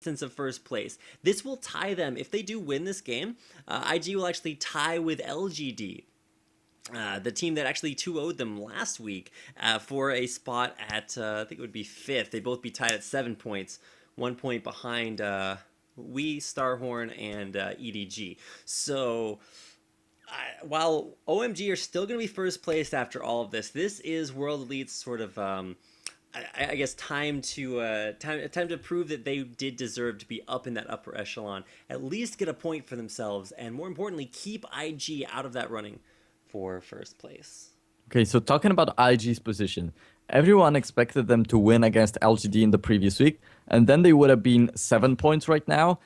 distance of first place. This will tie them. If they do win this game, IG will actually tie with LGD. The team that actually 2-0'd them last week for a spot at, I think it would be 5th. They'd both be tied at 7 points, 1 point behind we, Starhorn, and EDG. So while OMG are still going to be first place after all of this, this is World Elite's sort of, I guess, time to prove that they did deserve to be up in that upper echelon, at least get a point for themselves, and more importantly, keep IG out of that running for first place. Okay, so talking about IG's position, everyone expected them to win against LGD in the previous week, and then they would have been 7 points right now.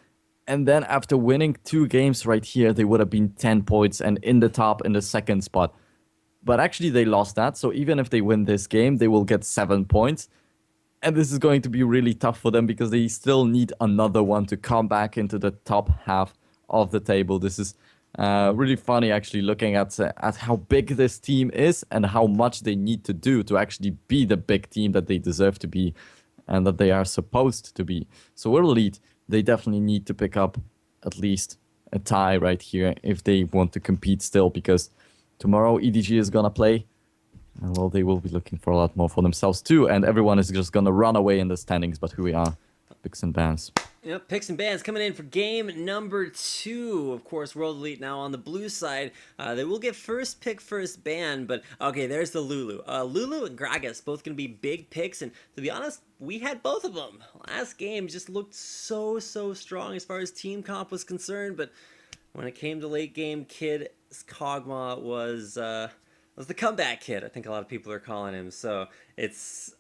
And then after winning 2 games right here, they would have been 10 points and in the top in the second spot. But actually they lost that, so even if they win this game, they will get 7 points. And this is going to be really tough for them because they still need another one to come back into the top half of the table. This is really funny actually looking at how big this team is and how much they need to do to actually be the big team that they deserve to be and that they are supposed to be. So World Elite, they definitely need to pick up at least a tie right here if they want to compete still, because tomorrow EDG is going to play. And well, they will be looking for a lot more for themselves too. And everyone is just going to run away in the standings. But who we are, picks and bans. Yep, picks and bans coming in for game number 2. Of course, World Elite now on the blue side. They will get first pick, first ban, but okay, there's the Lulu. Lulu and Gragas, both going to be big picks, and to be honest, we had both of them. Last game just looked so strong as far as team comp was concerned, but when it came to late game, Kid Kog'Maw was the comeback kid, I think a lot of people are calling him. So it's,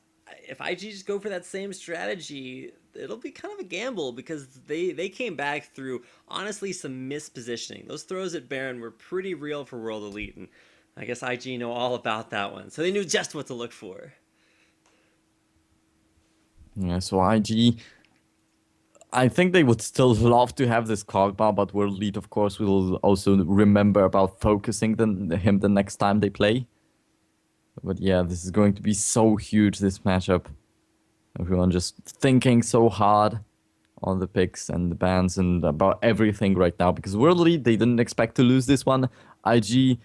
if IG just go for that same strategy, it'll be kind of a gamble because they came back through, honestly, some mispositioning. Those throws at Baron were pretty real for World Elite, and I guess IG know all about that one. So they knew just what to look for. Yeah, so IG, I think they would still love to have this Kog'Maw, but World Elite, of course, will also remember about focusing him the next time they play. But yeah, this is going to be so huge, this matchup. Everyone just thinking so hard on the picks and the bans and about everything right now. Because World Elite, they didn't expect to lose this one. IG,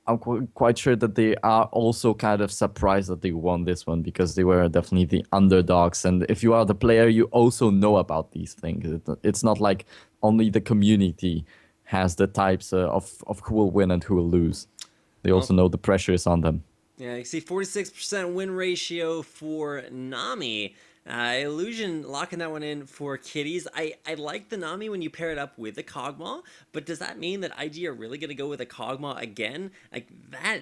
I'm quite sure that they are also kind of surprised that they won this one because they were definitely the underdogs. And if you are the player, you also know about these things. It's not like only the community has the types of who will win and who will lose. They also know the pressure is on them. Yeah, you see 46% win ratio for Nami. Illusion locking that one in for Kitties. I like the Nami when you pair it up with the Kog'Maw, but does that mean that IG are really going to go with a Kog'Maw again? Like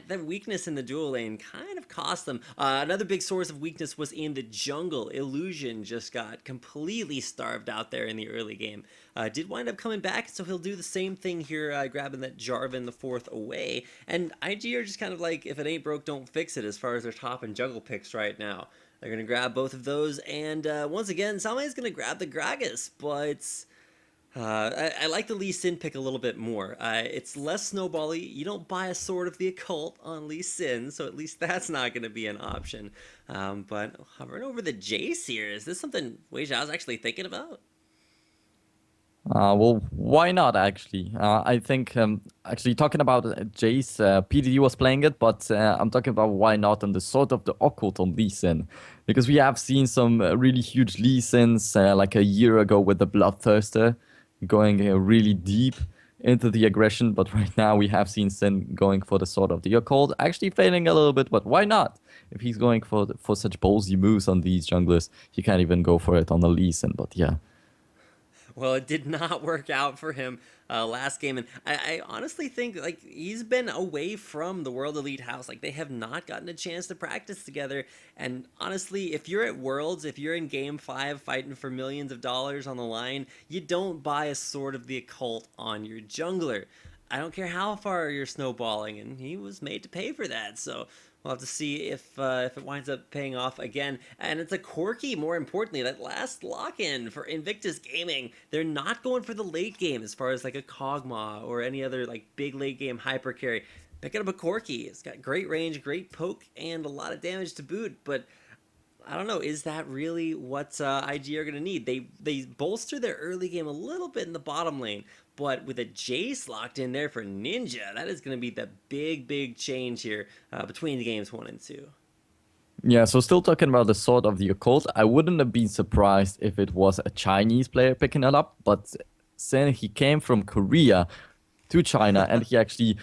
that weakness in the dual lane kind of cost them. Another big source of weakness was in the jungle. Illusion just got completely starved out there in the early game. Did wind up coming back, so he'll do the same thing here, grabbing that Jarvan the 4th away. And IG are just kind of like, if it ain't broke, don't fix it as far as their top and jungle picks right now. They're going to grab both of those, and once again, somebody's going to grab the Gragas, but I like the Lee Sin pick a little bit more. It's less snowball-y. You don't buy a Sword of the Occult on Lee Sin, so at least that's not going to be an option. But hovering over the Jace here, is this something Wei Zhao's actually thinking about? Well, why not, actually? I think, actually, talking about Jace, PDD was playing it, but I'm talking about why not on the Sword of the Occult on Lee Sin. Because we have seen some really huge Lee Sins, like a year ago with the Bloodthirster, going really deep into the aggression, but right now we have seen Sin going for the Sword of the Occult, actually failing a little bit, but why not? If he's going for such ballsy moves on these junglers, he can't even go for it on the Lee Sin, but yeah. Well, it did not work out for him last game, and I honestly think like he's been away from the World Elite house. Like they have not gotten a chance to practice together. And honestly, if you're at Worlds, if you're in Game 5 fighting for millions of dollars on the line, you don't buy a Sword of the Occult on your jungler. I don't care how far you're snowballing, and he was made to pay for that. So we'll have to see if it winds up paying off again. And it's a Corki, more importantly, that last lock-in for Invictus Gaming. They're not going for the late game as far as like a Kog'Maw or any other like big late game hyper carry. Picking up a Corki. It's got great range, great poke, and a lot of damage to boot. But I don't know. Is that really what IG are going to need? They bolster their early game a little bit in the bottom lane, but with a Jace locked in there for Ninja, that is going to be the big change here between the games 1 and 2. Yeah, so still talking about the Sword of the Occult, I wouldn't have been surprised if it was a Chinese player picking it up, but since he came from Korea to China and he actually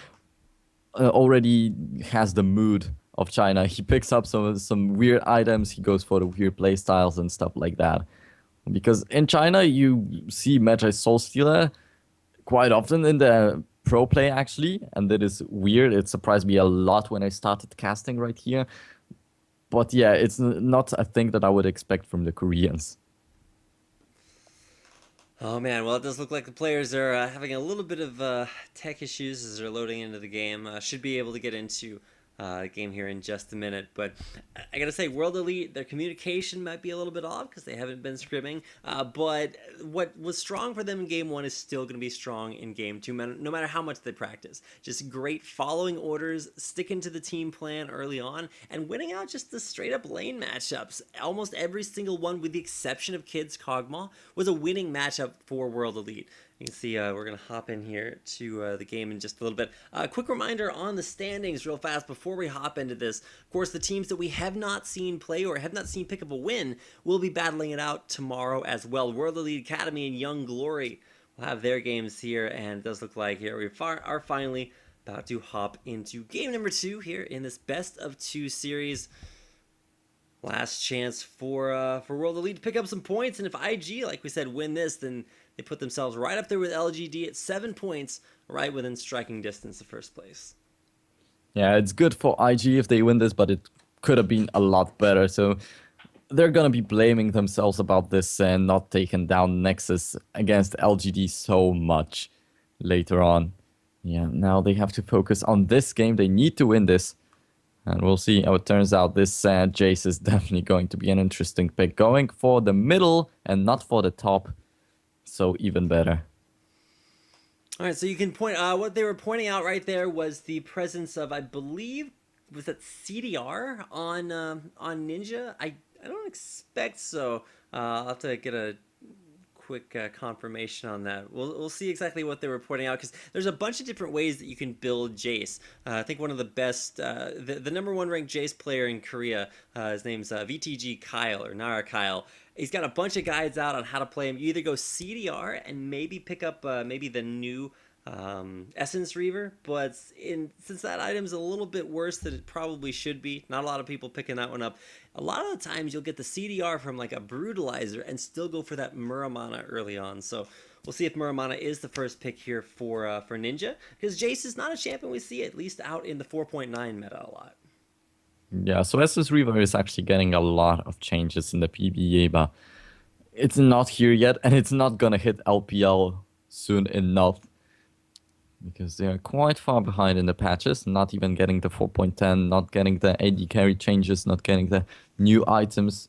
already has the mood of China, he picks up some weird items, he goes for the weird play styles and stuff like that. Because in China, you see Magi Soul Stealer quite often in the pro play actually, and that is weird. It surprised me a lot when I started casting right here. But yeah, it's not a thing that I would expect from the Koreans. Oh man, well it does look like the players are having a little bit of tech issues as they're loading into the game. Should be able to get into the game here in just a minute, but I gotta say, World Elite, their communication might be a little bit off because they haven't been scrimming. But what was strong for them in game 1 is still going to be strong in game 2, no matter how much they practice. Just great following orders, sticking to the team plan early on, and winning out just the straight up lane matchups. Almost every single one, with the exception of Kids Kog'Maw, was a winning matchup for World Elite. You can see we're going to hop in here to the game in just a little bit. Quick reminder on the standings real fast before we hop into this. Of course, the teams that we have not seen play or have not seen pick up a win will be battling it out tomorrow as well. World Elite Academy and Young Glory will have their games here, and it does look like here we are finally about to hop into game number 2 here in this best of 2 series. Last chance for World Elite to pick up some points, and if IG, like we said, win this, then they put themselves right up there with LGD at 7 points, right within striking distance of first place. Yeah, it's good for IG if they win this, but it could have been a lot better. So they're going to be blaming themselves about this and not taking down Nexus against LGD so much later on. Yeah, now they have to focus on this game. They need to win this. And we'll see how it turns out. This Jace is definitely going to be an interesting pick. Going for the middle and not for the top. So even better. All right, so you can point. What they were pointing out right there was the presence of, I believe, was that CDR on Ninja? I don't expect so. I'll have to get a quick confirmation on that. We'll see exactly what they were pointing out, because there's a bunch of different ways that you can build Jace. I think one of the best, the number 1 ranked Jace player in Korea, his name's VTG Kyle, or Nara Kyle. He's got a bunch of guides out on how to play him. You either go CDR and maybe pick up maybe the new Essence Reaver, but since that item's a little bit worse than it probably should be, not a lot of people picking that one up. A lot of the times you'll get the CDR from like a Brutalizer and still go for that Muramana early on. So we'll see if Muramana is the first pick here for Ninja, because Jace is not a champion we see at least out in the 4.9 meta a lot. Yeah, so SS Reaver is actually getting a lot of changes in the PBA, but it's not here yet, and it's not gonna hit LPL soon enough. Because they are quite far behind in the patches, not even getting the 4.10, not getting the AD carry changes, not getting the new items.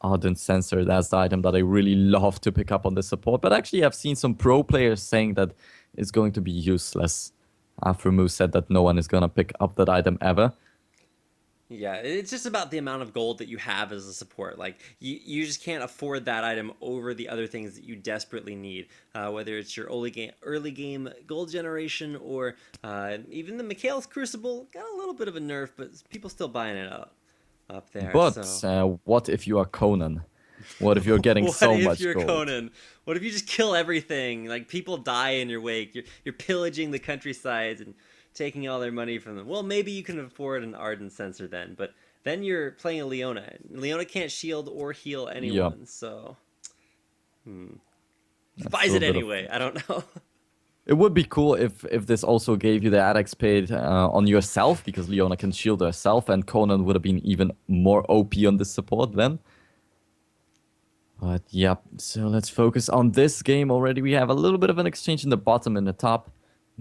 Ardent Sensor, that's the item that I really love to pick up on the support. But actually, I've seen some pro players saying that it's going to be useless. Afromu said that no one is going to pick up that item ever. Yeah, it's just about the amount of gold that you have as a support. Like, you just can't afford that item over the other things that you desperately need. Whether it's your early game gold generation, or even the Mikhail's Crucible. Got a little bit of a nerf, but people still buying it up there. But so. What if you are Conan? What if you're getting so much gold? What if you're Conan? What if you just kill everything? Like, people die in your wake. You're pillaging the countrysides and taking all their money from them. Well, maybe you can afford an Ardent Sensor then, but then you're playing a Leona. Leona can't shield or heal anyone, so... Buys it anyway, I don't know. It would be cool if this also gave you the ADX paid on yourself, because Leona can shield herself, and Conan would have been even more OP on this support then. But yeah, so let's focus on this game already. We have a little bit of an exchange in the bottom and the top.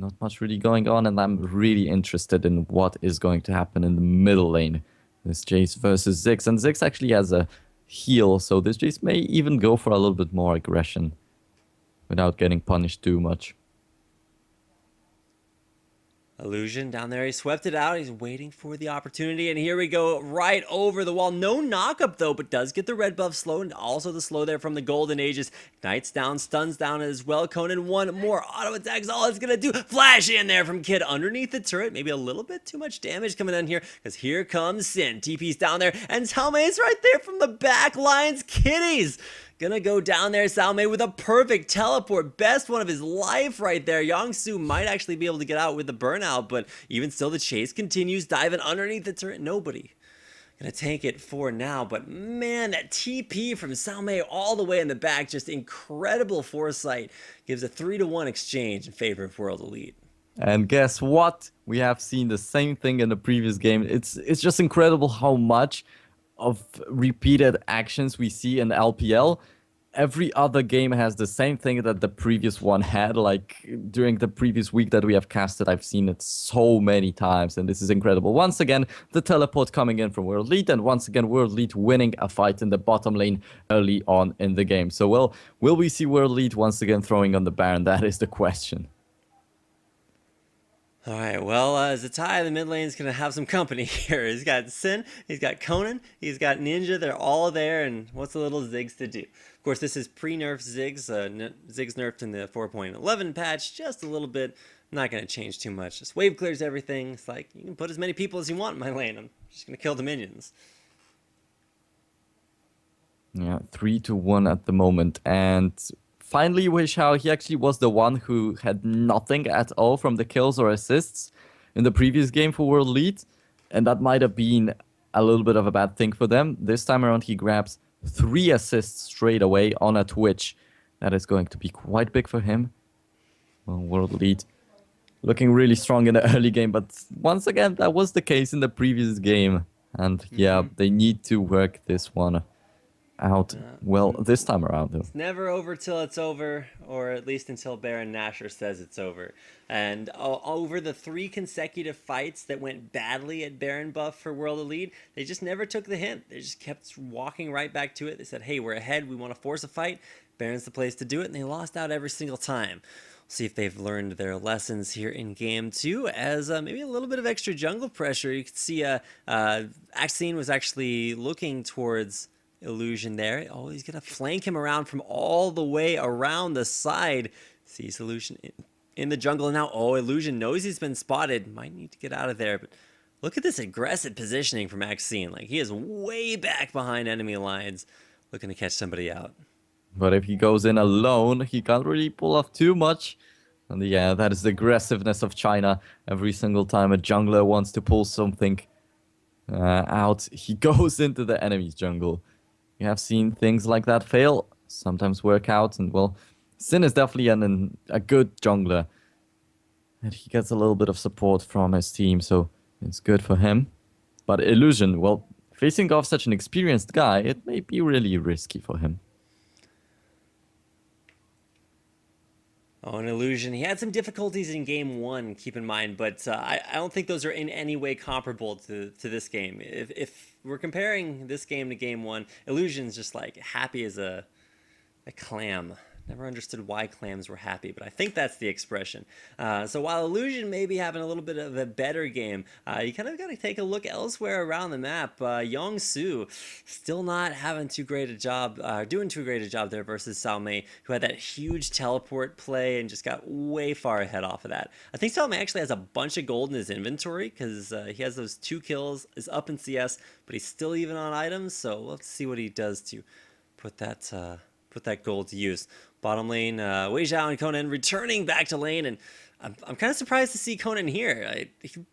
Not much really going on, and I'm really interested in what is going to happen in the middle lane. This Jace versus Ziggs, and Ziggs actually has a heal, so this Jace may even go for a little bit more aggression without getting punished too much. Illusion down there, he swept it out. He's waiting for the opportunity, and here we go, right over the wall. No knock-up though, but does get the red buff slow, and also the slow there from the Golden Ages. Knights down, stuns down as well. Conan, one more auto attack is all it's gonna do. Flash in there from Kid underneath the turret. Maybe a little bit too much damage coming in here, because here comes Sin. TP's down there, and Talmay's right there from the back lines. Kitties gonna go down there, Salme with a perfect teleport. Best one of his life right there. Yongsu might actually be able to get out with the burnout, but even still the chase continues. Diving underneath the turret. Nobody gonna tank it for now, but man, that TP from Salme all the way in the back, just incredible foresight. Gives a 3-to-1 exchange in favor of World Elite. And guess what? We have seen the same thing in the previous game. It's just incredible how much of repeated actions we see in LPL. Every other game has the same thing that the previous one had. Like during the previous week that we have casted, I've seen it so many times, and this is incredible. Once again, the teleport coming in from World Elite, and once again, World Elite winning a fight in the bottom lane early on in the game. So, well, will we see World Elite once again throwing on the Baron? That is the question. All right, well, Zatai, the mid lane, is going to have some company here. He's got Sin, he's got Conan, he's got Ninja. They're all there, and what's a little Ziggs to do? Of course, this is pre-nerf Ziggs. Ziggs nerfed in the 4.11 patch just a little bit. Not going to change too much. Just wave clears everything. It's like, you can put as many people as you want in my lane. I'm just going to kill the minions. Yeah, 3-to-1 at the moment, and finally, Wei Xiao, he actually was the one who had nothing at all from the kills or assists in the previous game for World Elite, and that might have been a little bit of a bad thing for them. This time around, he grabs 3 assists straight away on a Twitch. That is going to be quite big for him. Well, World Elite looking really strong in the early game, but once again, that was the case in the previous game. And yeah, they need to work this one out well this time around though. It's never over till it's over, or at least until Baron Nashor says it's over. And over the 3 consecutive fights that went badly at Baron buff for World Elite, they just never took the hint. They just kept walking right back to it. They said, hey, we're ahead, we want to force a fight. Baron's the place to do it, and they lost out every single time. See if they've learned their lessons here in game 2, as maybe a little bit of extra jungle pressure. You could see Axine was actually looking towards Illusion there. Oh, he's gonna flank him around from all the way around the side. Sees Illusion in the jungle now. Oh, Illusion knows he's been spotted. Might need to get out of there, but look at this aggressive positioning from Maxine. Like, he is way back behind enemy lines, looking to catch somebody out. But if he goes in alone, he can't really pull off too much. And yeah, that is the aggressiveness of China. Every single time a jungler wants to pull something out, he goes into the enemy's jungle. You have seen things like that fail, sometimes work out, and well, Sin is definitely a good jungler. And he gets a little bit of support from his team, so it's good for him. But Illusion, well, facing off such an experienced guy, it may be really risky for him. Oh, an Illusion. He had some difficulties in game 1, keep in mind, but I don't think those are in any way comparable to this game. If we're comparing this game to game 1, Illusion's just like happy as a clam. Never understood why clams were happy, but I think that's the expression. So while Illusion may be having a little bit of a better game, you kind of got to take a look elsewhere around the map. Yongsu still not having too great a job, doing too great a job there versus Salme, who had that huge teleport play and just got way far ahead off of that. I think Salme actually has a bunch of gold in his inventory because he has those 2 kills, is up in CS, but he's still even on items. So let's see what he does to put that gold to use. Bottom lane, Wei Xiao and Conan returning back to lane, and I'm kind of surprised to see Conan here.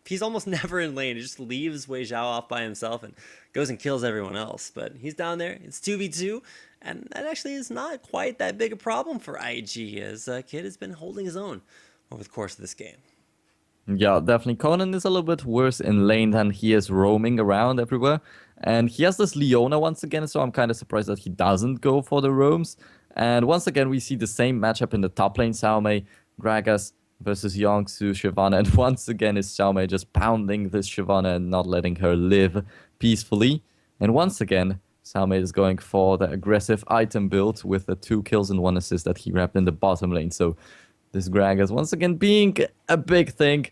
He's almost never in lane. He just leaves Wei Xiao off by himself and goes and kills everyone else. But he's down there. It's 2v2, and that actually is not quite that big a problem for IG, as Kid has been holding his own over the course of this game. Yeah, definitely. Conan is a little bit worse in lane than he is roaming around everywhere. And he has this Leona once again, so I'm kind of surprised that he doesn't go for the roams. And once again, we see the same matchup in the top lane. Xiaomei, Gragas versus Yongsu, Shyvana. And once again, is Xiaomei just pounding this Shyvana and not letting her live peacefully. And once again, Xiaomei is going for the aggressive item build with the 2 kills and 1 assist that he wrapped in the bottom lane. So this Gragas once again being a big thing.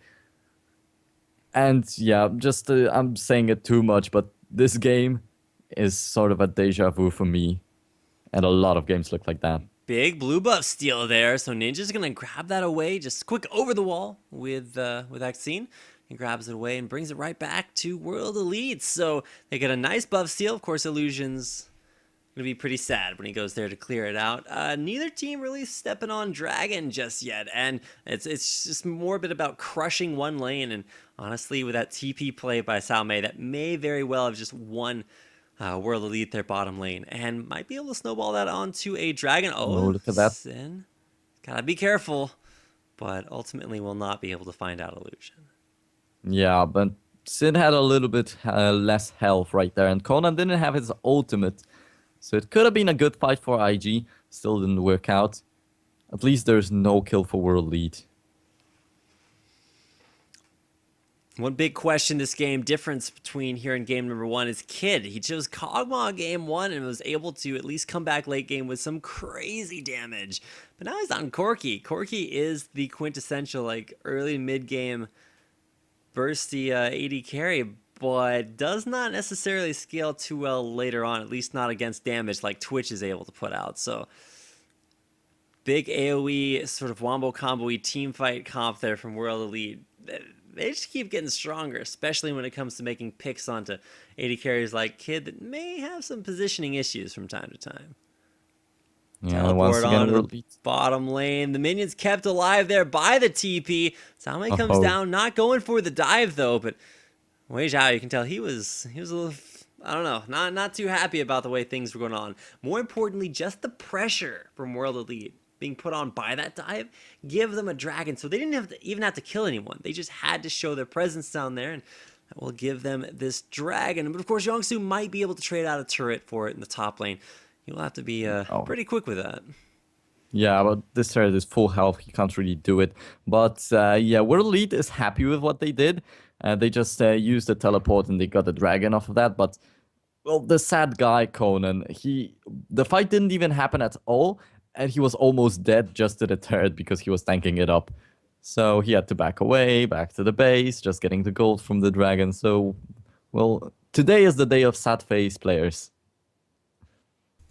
And yeah, just I'm saying it too much, but this game is sort of a deja vu for me, and a lot of games look like that. Big blue buff steal there, so Ninja's gonna grab that away, just quick over the wall with Axine. He grabs it away and brings it right back to World Elite. So they get a nice buff steal. Of course, Illusion's gonna be pretty sad when he goes there to clear it out. Neither team really stepping on Dragon just yet, and it's just more a bit about crushing one lane. And honestly, with that TP play by Salme, that may very well have just won World Elite their bottom lane, and might be able to snowball that onto a Dragon. Oh, Oh, look at that. Sin. Gotta be careful, but ultimately will not be able to find out Illusion. Yeah, but Sin had a little bit less health right there, and Conan didn't have his ultimate. So it could have been a good fight for IG. Still didn't work out. At least there's no kill for World Lead. One big question this game, difference between here and game number 1 is Kid. He chose Kog'Maw game 1 and was able to at least come back late game with some crazy damage. But now he's on Corki. Corki is the quintessential like early mid game bursty AD carry, but does not necessarily scale too well later on, at least not against damage like Twitch is able to put out. So big AoE sort of wombo combo-y team fight comp there from World Elite. They just keep getting stronger, especially when it comes to making picks onto AD carries like Kid that may have some positioning issues from time to time. Yeah, Teleport once again, onto World the Lead. bottom lane. The minions kept alive there by the TP. Salme comes Oh. down, not going for the dive though, but Wei Zhao, you can tell he was a little, I don't know, not too happy about the way things were going on. More importantly, just the pressure from World Elite being put on by that dive, give them a dragon. So they didn't even have to kill anyone. They just had to show their presence down there, and that will give them this dragon. But of course, Yongsu might be able to trade out a turret for it in the top lane. He'll have to be pretty quick with that. Yeah, but this turret is full health. He can't really do it. But yeah, World Elite is happy with what they did. They just used the teleport and they got the dragon off of that. But well, the sad guy Conan, the fight didn't even happen at all, and he was almost dead just to the turret because he was tanking it up. So he had to back away, back to the base, just getting the gold from the dragon. So, well, today is the day of sad face players.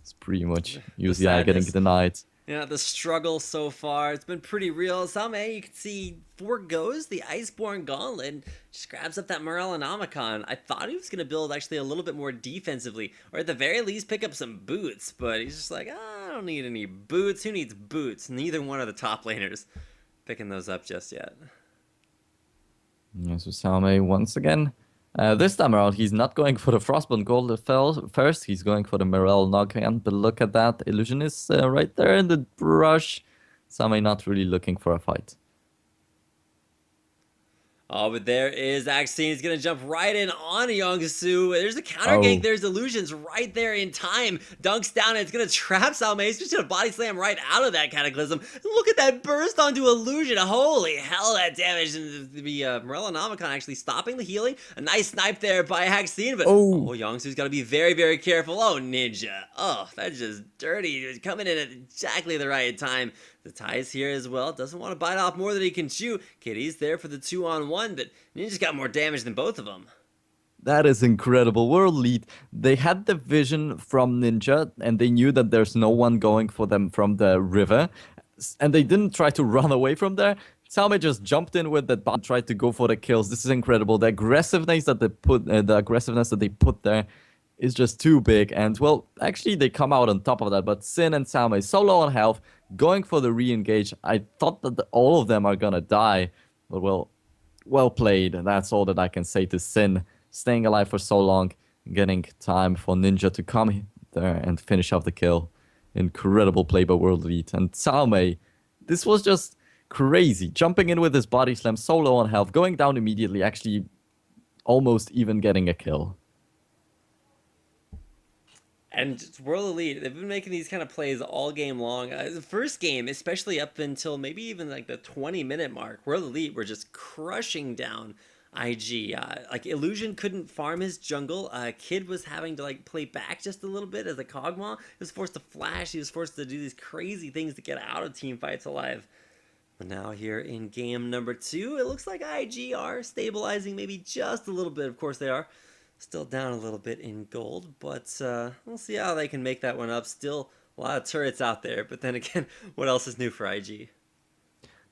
It's pretty much UCI getting sadness. denied. Yeah, the struggle so far, it's been pretty real. Salme, you can see, forgoes the Iceborne Gauntlet and just grabs up that Morellonomicon. I thought he was going to build actually a little bit more defensively, or at the very least pick up some boots, but he's just like, I don't need any boots. Who needs boots? Neither one of the top laners picking those up just yet. Yeah, so Salme once again. This time around, he's not going for the Frostborn Gold first. He's going for the Morel Knockdown. But look at that. Illusion is right there in the brush. Salme not really looking for a fight. Oh, but there is Axine. He's going to jump right in on Yongsu. There's a counter gank. There's Illusions right there in time. Dunks down, and it's going to trap Salme. He's just going to body slam right out of that Cataclysm. Look at that burst onto Illusion. Holy hell, that damage. And the Morellonomicon actually stopping the healing. A nice snipe there by Axine, but Yongsu's got to be very, very careful. Oh, Ninja. Oh, that's just dirty. He's coming in at exactly the right time. The tie's here as well. Doesn't want to bite off more than he can chew. Kitty's there for the 2-on-1, but Ninja's got more damage than both of them. That is incredible. World Lead, they had the vision from Ninja, and they knew that there's no one going for them from the river, and they didn't try to run away from there. Salme just jumped in with that bomb, tried to go for the kills. This is incredible. The aggressiveness that they put there is just too big. And well, actually they come out on top of that. But Sin and Salme so low on health, going for the re-engage. I thought that all of them are gonna die, but well played. And that's all that I can say to Sin. Staying alive for so long, getting time for Ninja to come there and finish off the kill. Incredible play by World Elite. And Salme, this was just crazy. Jumping in with his body slam so low on health, going down immediately, actually almost even getting a kill. And World Elite, they've been making these kind of plays all game long. The first game, especially up until maybe even like the 20-minute mark, World Elite were just crushing down IG. Like Illusion couldn't farm his jungle. Kid was having to like play back just a little bit as a Kog'Maw. He was forced to flash. He was forced to do these crazy things to get out of team fights alive. But now here in game number 2, it looks like IG are stabilizing maybe just a little bit. Of course they are still down a little bit in gold, but we'll see how they can make that one up. Still a lot of turrets out there, but then again, what else is new for IG?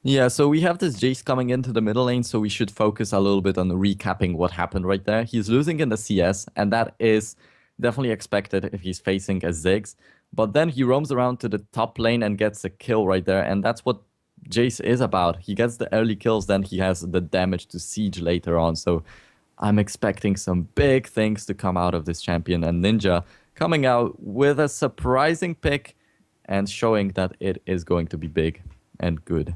Yeah, so we have this Jace coming into the middle lane, so we should focus a little bit on recapping what happened right there. He's losing in the CS, and that is definitely expected if he's facing a Ziggs. But then he roams around to the top lane and gets a kill right there, and that's what Jace is about. He gets the early kills, then he has the damage to siege later on. So I'm expecting some big things to come out of this champion, and Ninja coming out with a surprising pick and showing that it is going to be big and good.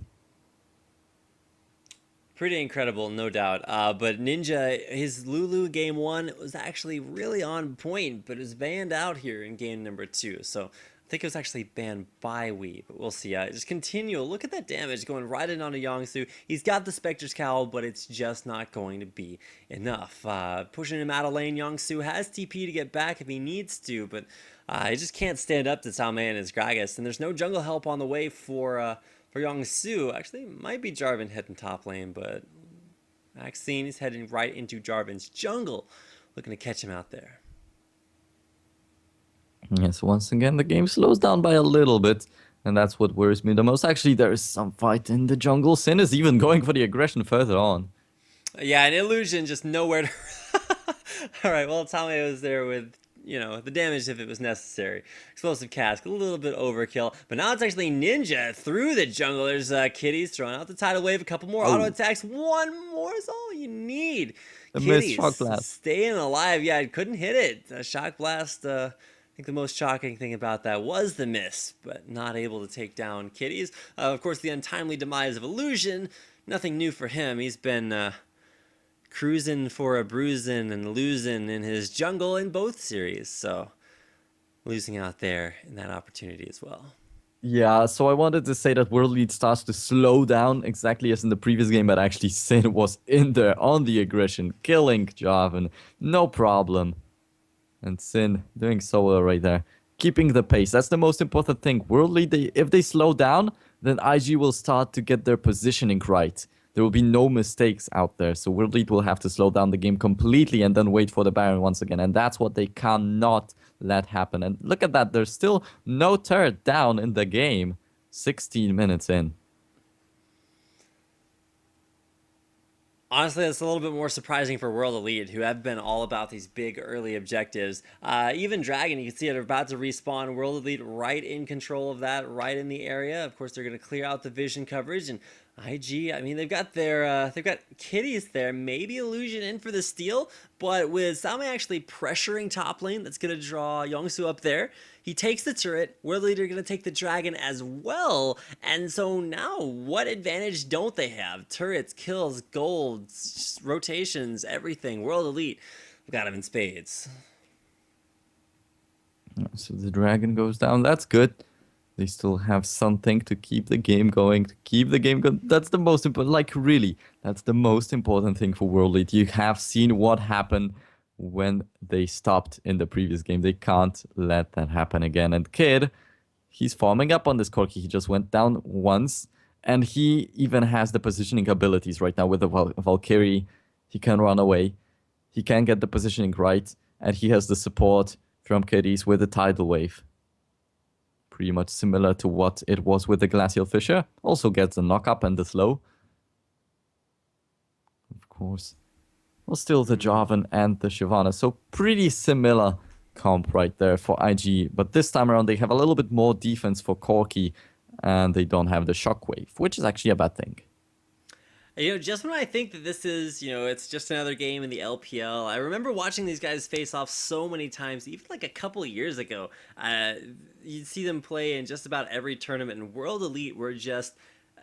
Pretty incredible, no doubt. But Ninja, his Lulu game 1 was actually really on point, but it was banned out here in game number 2. So I think it was actually banned by Wii, but we'll see. Just continue. Look at that damage going right in onto Yongsu. He's got the Spectre's Cowl, but it's just not going to be enough. Pushing him out of lane, Yongsu has TP to get back if he needs to, but he just can't stand up to Salme and his Gragas, and there's no jungle help on the way for Yongsu. Actually, might be Jarvan heading top lane, but Maxine is heading right into Jarvan's jungle, looking to catch him out there. Yes, once again, the game slows down by a little bit, and that's what worries me the most. Actually, there is some fight in the jungle. Sin is even going for the aggression further on. Yeah, an illusion just nowhere to... All right, well, Tommy was there with, the damage if it was necessary. Explosive cask, a little bit overkill. But now it's actually Ninja through the jungle. There's Kitties throwing out the tidal wave. A couple more auto attacks. One more is all you need. The missed shock blast. Staying alive. Yeah, I couldn't hit it. A shock blast... I think the most shocking thing about that was the miss, but not able to take down Kitties. Of course, the untimely demise of Illusion. Nothing new for him. He's been cruising for a bruising and losing in his jungle in both series. So losing out there in that opportunity as well. Yeah, so I wanted to say that World Lead starts to slow down exactly as in the previous game, but actually Sin was in there on the aggression, killing Jarvan. No problem. And Sin doing so well right there. Keeping the pace. That's the most important thing. World Lead, if they slow down, then IG will start to get their positioning right. There will be no mistakes out there. So World Lead will have to slow down the game completely and then wait for the Baron once again. And that's what they cannot let happen. And look at that. There's still no turret down in the game. 16 minutes in. Honestly, that's a little bit more surprising for World Elite, who have been all about these big early objectives. Even Dragon, you can see it, are about to respawn. World Elite right in control of that, right in the area. Of course, they're going to clear out the vision coverage, and IG, I mean, they've got Kitties there, maybe Illusion in for the steal, but with Salme actually pressuring top lane, that's going to draw Yongsu up there. He takes the turret, World Leader are going to take the dragon as well, and so now, what advantage don't they have? Turrets, kills, golds, rotations, everything. World Elite, we've got him in spades. So the dragon goes down, that's good. They still have something to keep the game going, That's the most important, like really, that's the most important thing for World League. You have seen what happened when they stopped in the previous game. They can't let that happen again. And Kid, he's farming up on this Corki. He just went down once, and he even has the positioning abilities right now with the Valkyrie. He can run away. He can get the positioning right, and he has the support from Kitties with the tidal wave. Pretty much similar to what it was with the Glacial Fisher. Also gets the knock-up and the slow. Of course. Well, still the Jarvan and the Shyvana. So pretty similar comp right there for IG. But this time around, they have a little bit more defense for Corki. And they don't have the Shockwave, which is actually a bad thing. Just when I think that this is, it's just another game in the LPL, I remember watching these guys face off so many times, even like a couple of years ago. You'd see them play in just about every tournament, and World Elite were just...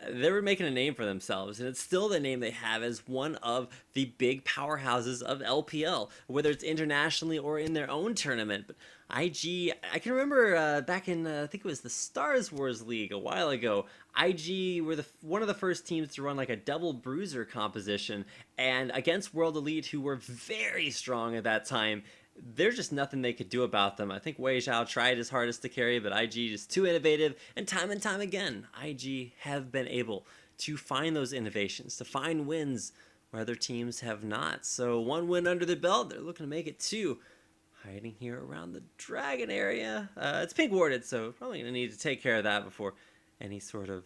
They were making a name for themselves, and it's still the name they have as one of the big powerhouses of LPL, whether it's internationally or in their own tournament. But IG, I can remember back in, I think it was the Stars Wars League a while ago, IG were one of the first teams to run like a double bruiser composition, and against World Elite, who were very strong at that time, there's just nothing they could do about them. I think Wei Zhao tried his hardest to carry, but IG is too innovative, and time again, IG have been able to find those innovations, to find wins where other teams have not. So 1 win under the belt. They're looking to make it 2. Hiding here around the dragon area. It's pink warded, so probably going to need to take care of that before any sort of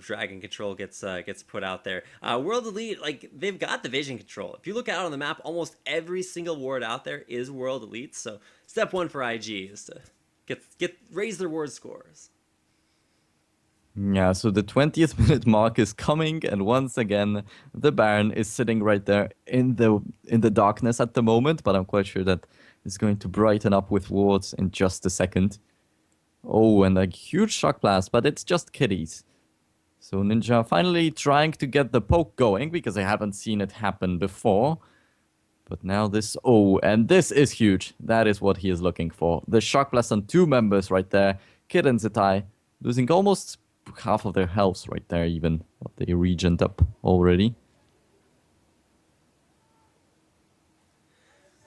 dragon control gets put out there. World Elite, like, they've got the vision control. If you look out on the map, almost every single ward out there is World Elite. So step 1 for IG is to raise their ward scores. Yeah, so the 20th minute mark is coming, and once again, the Baron is sitting right there in the darkness at the moment, but I'm quite sure that it's going to brighten up with wards in just a second. Oh, and a huge shock blast, but it's just kitties. So Ninja finally trying to get the poke going, because I haven't seen it happen before. But now this, oh, and this is huge. That is what he is looking for. The shock blast on 2 members right there. Kid and Zetai losing almost half of their health right there even. But they regened up already.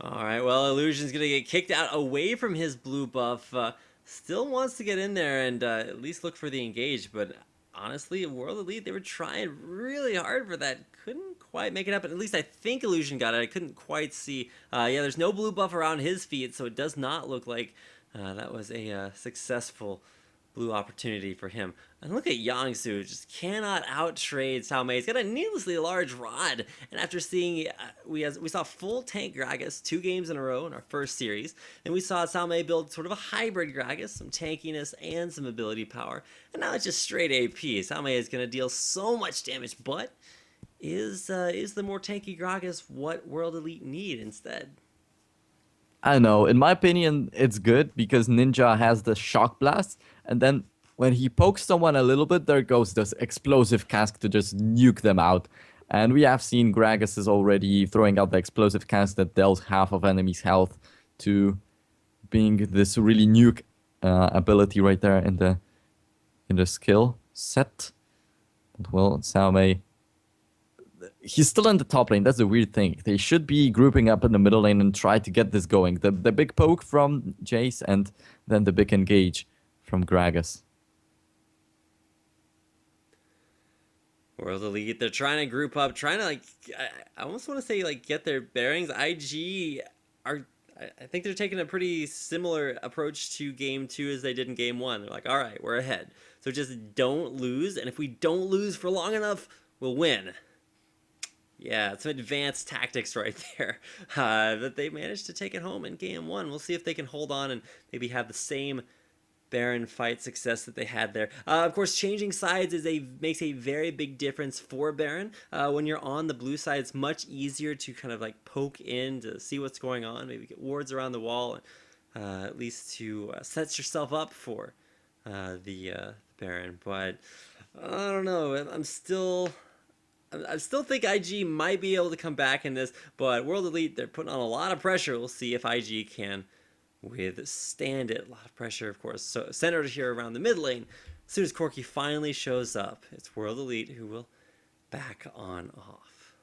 Alright, well, Illusion's going to get kicked out away from his blue buff. Still wants to get in there and at least look for the engage, but honestly, World Elite, they were trying really hard for that. Couldn't quite make it happen. At least I think Illusion got it. I couldn't quite see. Yeah, there's no blue buff around his feet, so it does not look like that was a successful blue opportunity for him. And look at Yangsu, just cannot out-trade Sao Mei. He's got a needlessly large rod. And after seeing, we saw full tank Gragas 2 games in a row in our first series. And we saw Sao Mei build sort of a hybrid Gragas, some tankiness and some ability power. And now it's just straight AP. Sao Mei is going to deal so much damage, but is the more tanky Gragas what World Elite need instead? I know, in my opinion, it's good because Ninja has the shock blast, and then when he pokes someone a little bit, there goes this explosive cask to just nuke them out. And we have seen Gragas is already throwing out the explosive cask that deals half of enemies' health to being this really nuke ability right there in the skill set. But well, Sao Mei, he's still in the top lane. That's the weird thing. They should be grouping up in the middle lane and try to get this going. The big poke from Jace and then the big engage from Gragas. World Elite, they're trying to group up, trying to, like, I almost want to say, like, get their bearings. IG are, I think they're taking a pretty similar approach to Game 2 as they did in Game 1. They're like, all right, we're ahead. So just don't lose, and if we don't lose for long enough, we'll win. Yeah, some advanced tactics right there. That they managed to take it home in Game 1. We'll see if they can hold on and maybe have the same Baron fight success that they had there. Of course, changing sides makes a very big difference for Baron. When you're on the blue side, it's much easier to kind of like poke in to see what's going on, maybe get wards around the wall, and at least to set yourself up for the Baron. But I don't know. I still think IG might be able to come back in this, but World Elite, they're putting on a lot of pressure. We'll see if IG can withstand it. A lot of pressure, of course, so centered here around the mid lane. As soon as Corki finally shows up, it's World Elite who will back on off.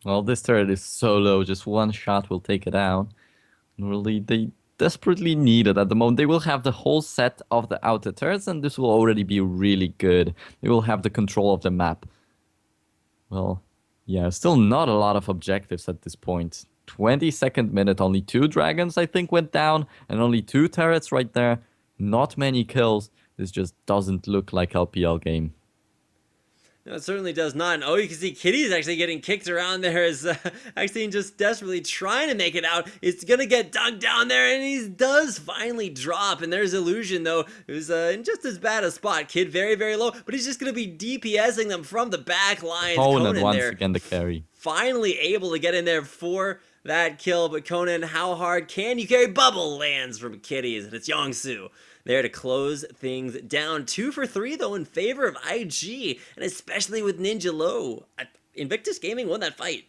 Well, this turret is so low, just one shot will take it out. Really, they desperately need it at the moment. They will have the whole set of the outer turrets, and this will already be really good. They will have the control of the map. Well, yeah, still not a lot of objectives at this point. 22nd minute, only 2 dragons, I think, went down, and only 2 turrets right there. Not many kills. This just doesn't look like LPL game. No, it certainly does not. And oh, you can see Kitty's actually getting kicked around there as actually just desperately trying to make it out. It's going to get dunked down there, and he does finally drop. And there's Illusion, though, who's in just as bad a spot. Kid very, very low, but he's just going to be DPSing them from the back lines. Conan once again the carry. Finally able to get in there for that kill, but Conan, how hard can you carry? Bubble lands from Kitties, and it's Yongsu there to close things down. 2 for 3, though, in favor of IG, and especially with Ninja low. Invictus Gaming won that fight.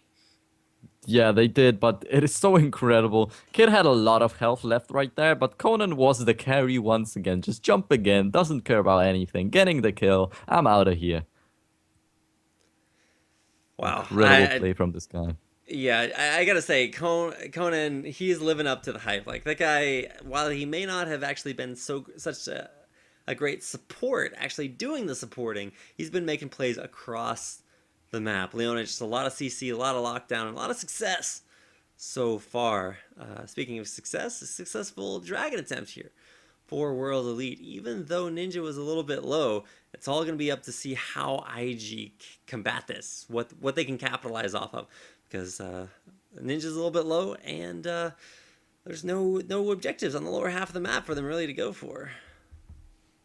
Yeah, they did, but it is so incredible. Kid had a lot of health left right there, but Conan was the carry once again. Just jumping in, doesn't care about anything, getting the kill. I'm out of here. Wow. Incredible play from this guy. Yeah, I gotta say, Conan, he's living up to the hype. Like, that guy, while he may not have actually been such a a great support, actually doing the supporting. He's been making plays across the map. Leona, just a lot of CC, a lot of lockdown, and a lot of success so far. Speaking of success, a successful dragon attempt here for World Elite. Even though Ninja was a little bit low, it's all going to be up to see how IG combat this, what they can capitalize off of, because Ninja's a little bit low, and there's no objectives on the lower half of the map for them really to go for.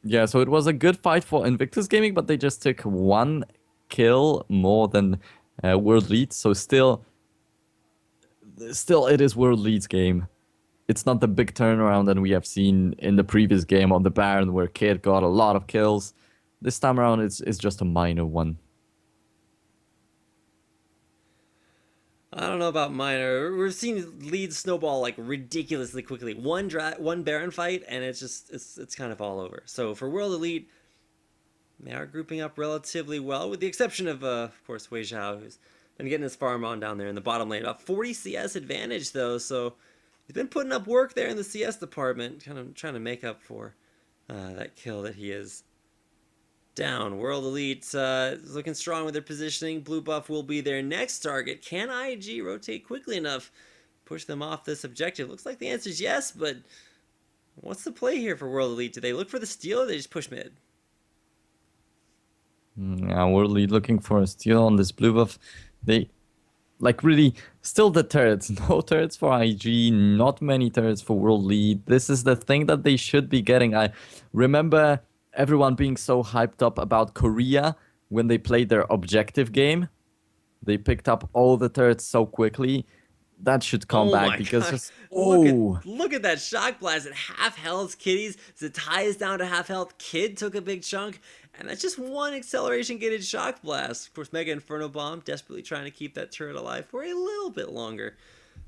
Yeah, so it was a good fight for Invictus Gaming, but they just took 1 kill more than World Elite. So still it is World Elite's game. It's not the big turnaround that we have seen in the previous game on the Baron, where Kid got a lot of kills. This time around, it's just a minor one. I don't know about minor. We're seeing leads snowball like ridiculously quickly. One Baron fight, and it's kind of all over. So for World Elite, they are grouping up relatively well, with the exception of course, Wei Zhao, who's been getting his farm on down there in the bottom lane. About 40 CS advantage, though, so he's been putting up work there in the CS department, kind of trying to make up for that kill that he is down. World Elite is looking strong with their positioning. Blue buff will be their next target. Can IG rotate quickly enough, push them off this objective? Looks like the answer is yes, but what's the play here for World Elite? Do they look for the steal, or they just push mid? Yeah, World Elite looking for a steal on this blue buff. They, like, really, still the turrets. No turrets for IG, not many turrets for World Elite. This is the thing that they should be getting. I remember everyone being so hyped up about Korea when they played their objective game. They picked up all the turrets so quickly. That should come back, because just look at that shock blast at half health. Kitties, Zatai is down to half health. Kid took a big chunk, and that's just one acceleration gated shock blast. Of course, Mega Inferno Bomb desperately trying to keep that turret alive for a little bit longer.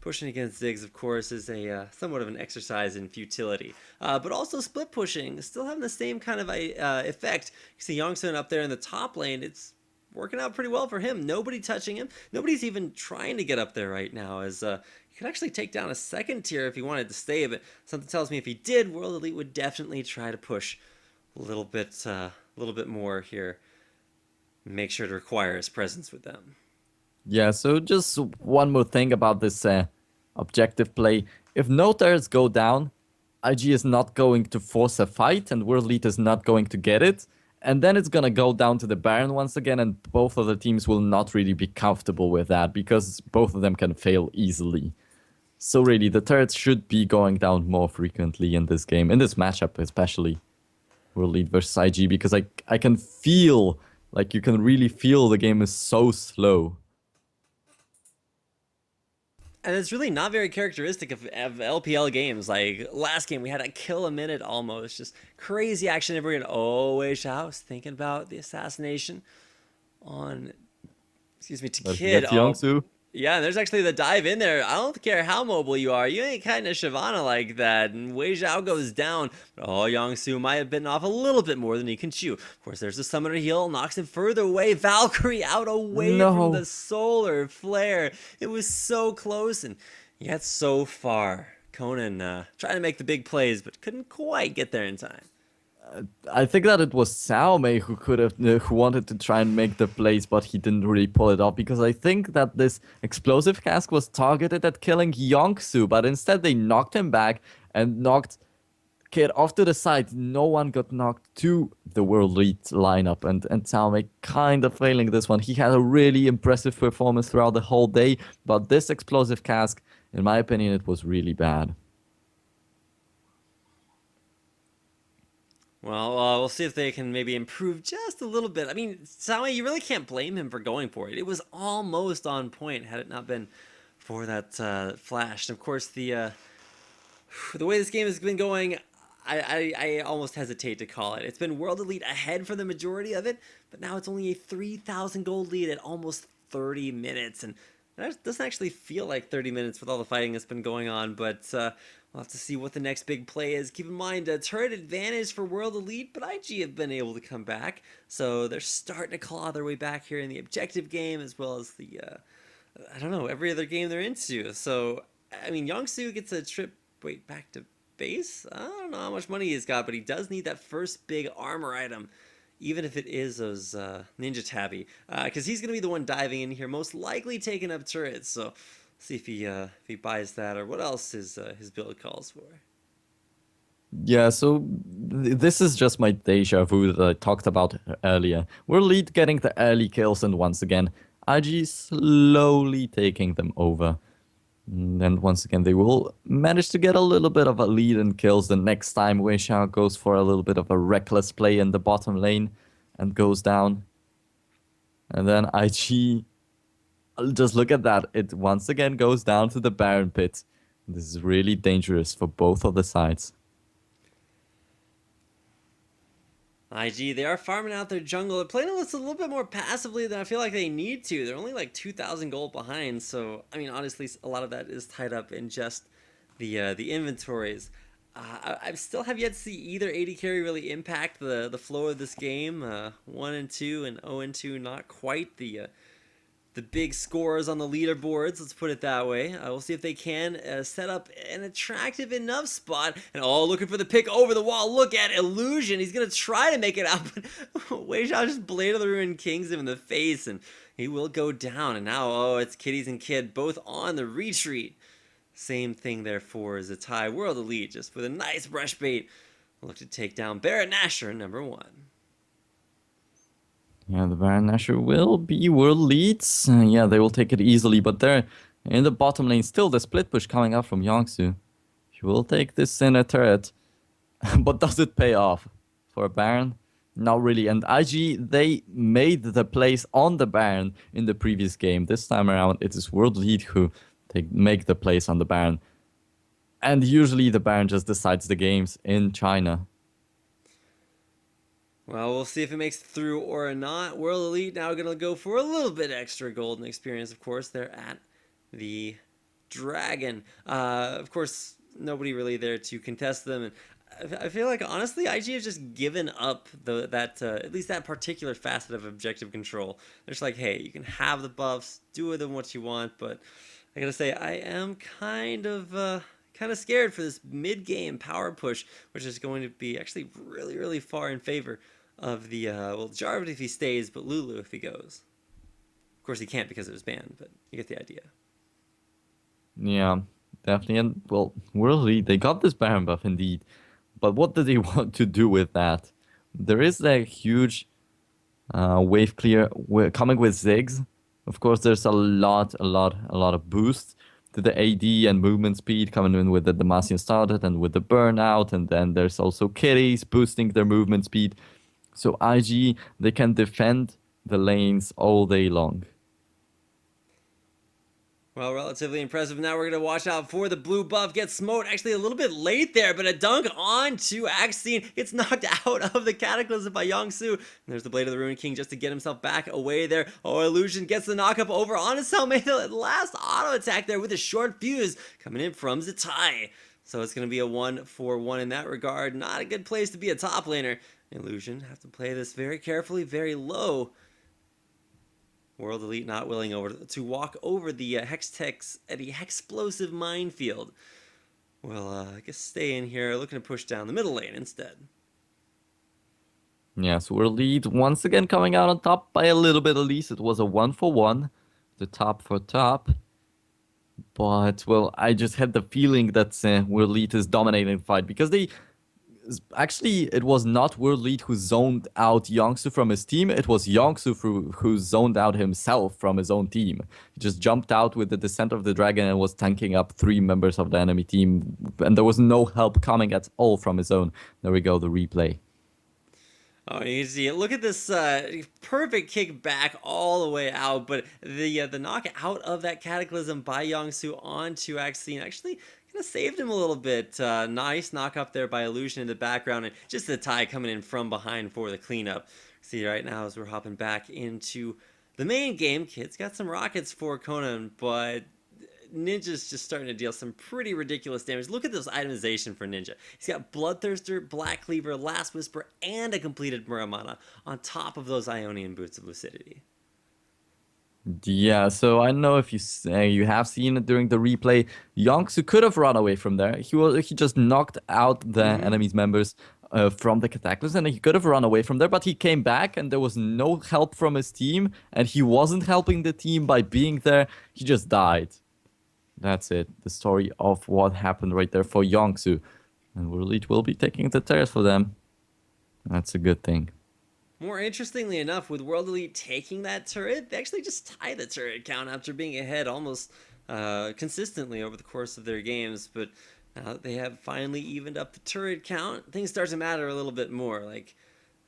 Pushing against Ziggs, of course, is a somewhat of an exercise in futility. But also split pushing, still having the same kind of effect. You see Youngsun up there in the top lane. It's working out pretty well for him. Nobody touching him. Nobody's even trying to get up there right now, as he could actually take down a second tier if he wanted to stay, but something tells me if he did, World Elite would definitely try to push a little bit more here. Make sure to require his presence with them. Yeah, so just one more thing about this objective play. If no turrets go down, IG is not going to force a fight, and World Elite is not going to get it. And then it's going to go down to the Baron once again, and both of the teams will not really be comfortable with that, because both of them can fail easily. So really, the turrets should be going down more frequently in this game, in this matchup especially. World Elite versus IG, because I can feel, like, you can really feel the game is so slow. And it's really not very characteristic of LPL games. Like, last game, we had a kill a minute almost. Just crazy action. Everyone, Wei Zhao was thinking about the assassination on, to Kid. Yeah, and there's actually the dive in there. I don't care how mobile you are. You ain't kind of Shyvana like that. And Wei Zhao goes down. But Youngsu might have bitten off a little bit more than he can chew. Of course, there's the summoner heal. Knocks him further away. Valkyrie out away from the solar flare. It was so close and yet so far. Conan trying to make the big plays, but couldn't quite get there in time. I think that it was Xiaomei who wanted to try and make the plays, but he didn't really pull it off, because I think that this explosive cask was targeted at killing Youngsu, but instead they knocked him back and knocked Kid off to the side. No one got knocked to the World Elite lineup, and Xiaomei kind of failing this one. He had a really impressive performance throughout the whole day, but this explosive cask, in my opinion, it was really bad. Well, we'll see if they can maybe improve just a little bit. I mean, Xiaomei, you really can't blame him for going for it. It was almost on point had it not been for that flash. And of course, the way this game has been going, I almost hesitate to call it. It's been World Elite ahead for the majority of it, but now it's only a 3,000 gold lead at almost 30 minutes. And that doesn't actually feel like 30 minutes with all the fighting that's been going on, but we'll have to see what the next big play is. Keep in mind, a turret advantage for World Elite, but IG have been able to come back. So they're starting to claw their way back here in the objective game, as well as the, I don't know, every other game they're into. So, I mean, Youngsu gets a trip, back to base. I don't know how much money he's got, but he does need that first big armor item, even if it is those ninja tabby, because he's gonna be the one diving in here, most likely taking up turrets. So see if he buys that or what else his build calls for. Yeah, so this is just my deja vu that I talked about earlier. We're lead getting the early kills, and once again, IG slowly taking them over. And then once again, they will manage to get a little bit of a lead in kills. The next time, Wei Xiao goes for a little bit of a reckless play in the bottom lane and goes down. And then IG, just look at that. It once again goes down to the Baron pit. This is really dangerous for both of the sides. IG, they are farming out their jungle. They're playing this a little bit more passively than I feel like they need to. They're only like 2,000 gold behind, so I mean, honestly, a lot of that is tied up in just the inventories. I still have yet to see either AD carry really impact the flow of this game. 1 and 2 and 0 and 2, not quite the big scores on the leaderboards, let's put it that way. We'll see if they can set up an attractive enough spot. And looking for the pick over the wall. Look at Illusion. He's going to try to make it out, but Wei Xiao just Blade of the Ruined Kings him in the face, and he will go down. And now, it's Kitties and Kid both on the retreat. Same thing there for Zatai. World Elite just with a nice brush bait. Look to take down Barrett Nasher, number 1. Yeah, the Baron Nashor will be world leads. Yeah, they will take it easily, but they're in the bottom lane. Still the split push coming up from Yongsu. He will take this in a turret. But does it pay off for a Baron? Not really. And IG, they made the plays on the Baron in the previous game. This time around, it is world lead who make the plays on the Baron. And usually the Baron just decides the games in China. Well, we'll see if it makes it through or not. World Elite now going to go for a little bit extra golden experience, of course. They're at the Dragon. Of course, nobody really there to contest them. And I feel like, honestly, IG has just given up at least that particular facet of objective control. They're just like, hey, you can have the buffs, do with them what you want, but I gotta say, I am kind of scared for this mid-game power push, which is going to be actually really, really far in favor of the, Jarvan if he stays, but Lulu if he goes. Of course, he can't because it was banned, but you get the idea. Yeah, definitely. And, well, World Elite, they got this Baron buff indeed. But what do they want to do with that? There is a huge wave clear coming with Ziggs. Of course, there's a lot of boost to the AD and movement speed coming in with the Demacian started and with the burnout. And then there's also Kitties boosting their movement speed. So IG, they can defend the lanes all day long. Well, relatively impressive. Now we're going to watch out for the blue buff. Get smote actually a little bit late there, but a dunk on to Axine. Gets knocked out of the Cataclysm by Yongsu. And there's the Blade of the Ruined King just to get himself back away there. Illusion gets the knockup over on his helmet. Last auto attack there with a short fuse coming in from Zatai. So it's going to be a 1-for-1 in that regard. Not a good place to be a top laner. Illusion have to play this very carefully, very low. World Elite not willing to walk over the Hexplosive minefield. Well, I guess stay in here, looking to push down the middle lane instead. Yeah, so World Elite once again coming out on top by a little bit at least. It was a 1-for-1, the top for top. But, well, I just had the feeling that World Elite is dominating the fight because they... Actually, it was not World Elite who zoned out Yongsu from his team. It was Yongsu who zoned out himself from his own team. He just jumped out with the Descent of the Dragon and was tanking up 3 members of the enemy team. And there was no help coming at all from his own. There we go, the replay. Oh, you can see it. Look at this perfect kick back all the way out. But the knock out of that Cataclysm by Yongsu onto Axine actually kind of saved him a little bit. Nice knock up there by Illusion in the background. And just the tie coming in from behind for the cleanup. See right now as we're hopping back into the main game. Kid's got some rockets for Conan, but Ninja's just starting to deal some pretty ridiculous damage. Look at this itemization for Ninja. He's got Bloodthirster, Black Cleaver, Last Whisper, and a completed Muramana on top of those Ionian Boots of Lucidity. Yeah, so I don't know if you have seen it during the replay. Youngsu could have run away from there. He just knocked out the Hmm. enemy's members from the Cataclysm, and he could have run away from there, but he came back, and there was no help from his team, and he wasn't helping the team by being there. He just died. That's it. The story of what happened right there for Youngsu, and World Elite will be taking the turret for them. That's a good thing. More interestingly enough, with World Elite taking that turret, they actually just tie the turret count after being ahead almost consistently over the course of their games. But now that they have finally evened up the turret count, things start to matter a little bit more. Like,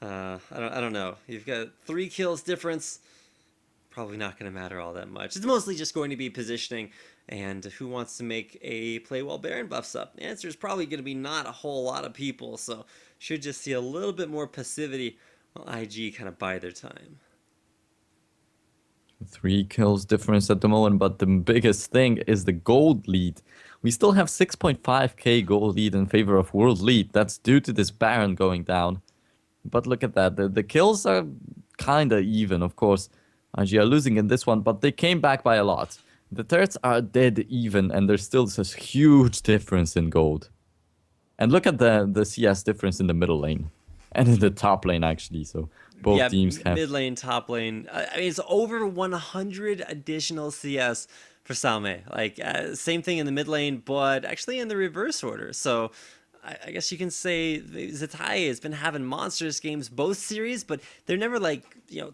I don't know. You've got 3 kills difference. Probably not going to matter all that much. It's mostly just going to be positioning and who wants to make a play while Baron buffs up. The answer is probably going to be not a whole lot of people, so should just see a little bit more passivity while IG kind of bide their time. 3 kills difference at the moment, but the biggest thing is the gold lead. We still have 6.5k gold lead in favor of world lead. That's due to this Baron going down. But look at that. The kills are kind of even, of course. IG are losing in this one, but they came back by a lot. The turrets are dead even, and there's still this huge difference in gold. And look at the CS difference in the middle lane. And in the top lane, actually. So both Yeah, teams have... mid lane, top lane. I mean, it's over 100 additional CS for Salme. Like, same thing in the mid lane, but actually in the reverse order. So I guess you can say Zatai has been having monstrous games both series, but they're never like,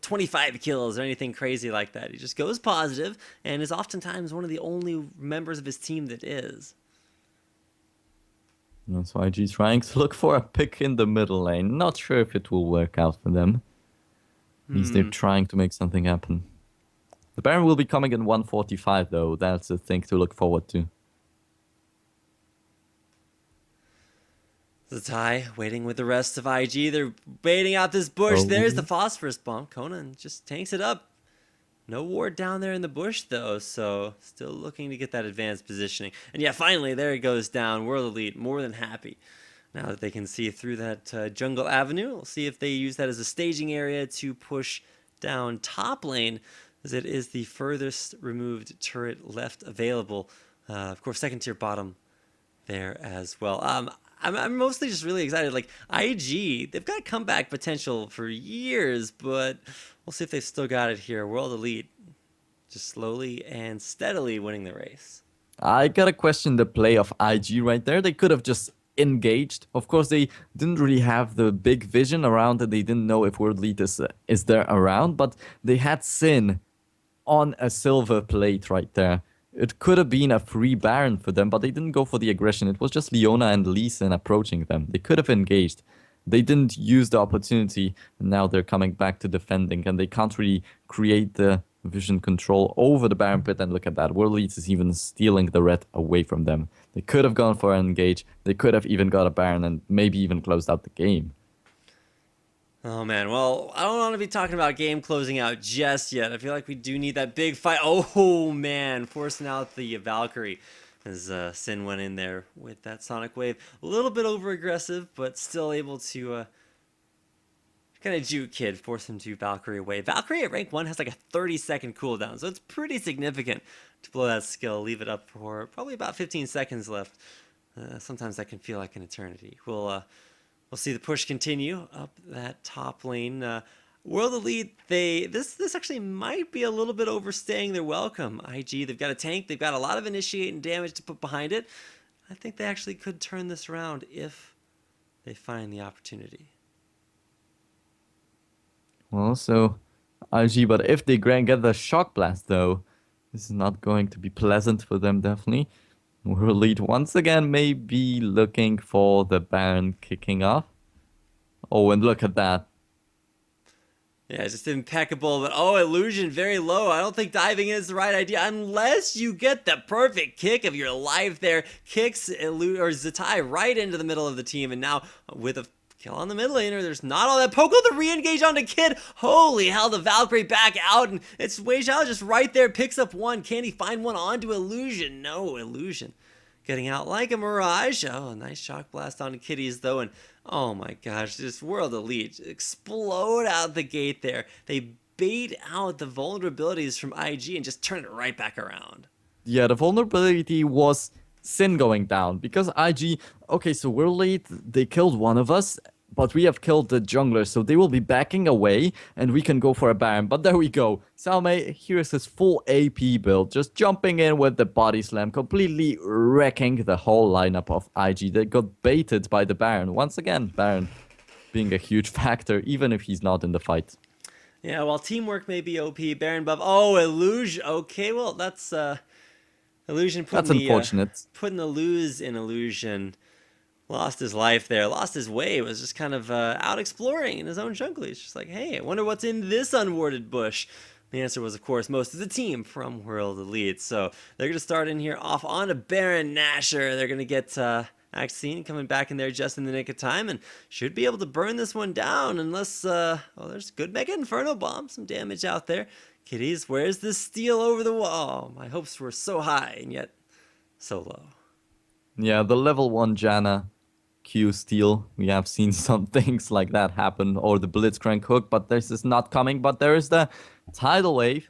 25 kills or anything crazy like that. He just goes positive and is oftentimes one of the only members of his team that is. That's why IG trying to look for a pick in the middle lane. Not sure if it will work out for them. At least they're trying to make something happen. The Baron will be coming in 145 though. That's a thing to look forward to. Zatai waiting with the rest of IG. They're baiting out this bush. Oh. There's the phosphorus bomb. Conan just tanks it up. No ward down there in the bush, though, so still looking to get that advanced positioning. And yeah, finally, there it goes down. World Elite more than happy. Now that they can see through that jungle avenue, we'll see if they use that as a staging area to push down top lane, as it is the furthest removed turret left available. Of course, second tier bottom there as well. I'm mostly just really excited. Like, IG, they've got comeback potential for years, but we'll see if they've still got it here. World Elite just slowly and steadily winning the race. I gotta question the play of IG right there. They could have just engaged. Of course, they didn't really have the big vision around it. They didn't know if World Elite is there around, but they had Sin on a silver plate right there. It could have been a free Baron for them, but they didn't go for the aggression. It was just Leona and Lee Sin approaching them. They could have engaged. They didn't use the opportunity, and now they're coming back to defending, and they can't really create the vision control over the Baron pit. And look at that. World Elite is even stealing the red away from them. They could have gone for an engage. They could have even got a Baron and maybe even closed out the game. Oh man, well, I don't want to be talking about game closing out just yet. I feel like we do need that big fight. Oh man, forcing out the Valkyrie as Sin went in there with that Sonic Wave. A little bit over aggressive, but still able to kind of juke kid, force him to Valkyrie away. Valkyrie at rank 1 has like a 30-second cooldown, so it's pretty significant to blow that skill. Leave it up for probably about 15 seconds left. Sometimes that can feel like an eternity. We'll see the push continue up that top lane. World Elite, this actually might be a little bit overstaying their welcome. IG, they've got a tank, they've got a lot of initiating damage to put behind it. I think they actually could turn this around if they find the opportunity. Well, so IG, but if they get the shock blast though, this is not going to be pleasant for them, definitely. World Elite once again may be looking for the Baron kicking off. Oh, and look at that. Yeah, just impeccable, but illusion very low. I don't think diving in is the right idea unless you get the perfect kick of your life there. Kicks Zatai right into the middle of the team, and now with a kill on the mid laner, there's not all that poke. The re-engage onto Kid. Holy hell, the Valkyrie back out, and it's Wei Xiao just right there, picks up one. Can he find one onto Illusion? No, Illusion getting out like a mirage. Oh, nice shock blast onto Kitties though, and oh my gosh, this World Elite explode out the gate there. They bait out the vulnerabilities from IG and just turn it right back around. Yeah, the vulnerability was Sin going down because IG, okay, so we're late, they killed one of us, but we have killed the jungler, so they will be backing away and we can go for a Baron. But there we go. Salme, here's his full AP build, just jumping in with the body slam, completely wrecking the whole lineup of IG. They got baited by the Baron. Once again, Baron being a huge factor, even if he's not in the fight. Yeah, while teamwork may be OP, Baron buff. Oh, Illusion. Okay, well, that's Illusion That's unfortunate. putting the lose in Illusion. Lost his life there, lost his way, was just kind of out exploring in his own jungle. He's just like, hey, I wonder what's in this unwarded bush. The answer was, of course, most of the team from World Elite. So they're going to start in here off on a Baron Nashor. They're going to get Axine coming back in there just in the nick of time and should be able to burn this one down unless, well, there's good Mega Inferno Bomb, some damage out there. Kitties, where's the steal over the wall? My hopes were so high and yet so low. Yeah, the level 1 Janna Q steal. We have seen some things like that happen, or the Blitzcrank hook, but this is not coming. But there is the tidal wave.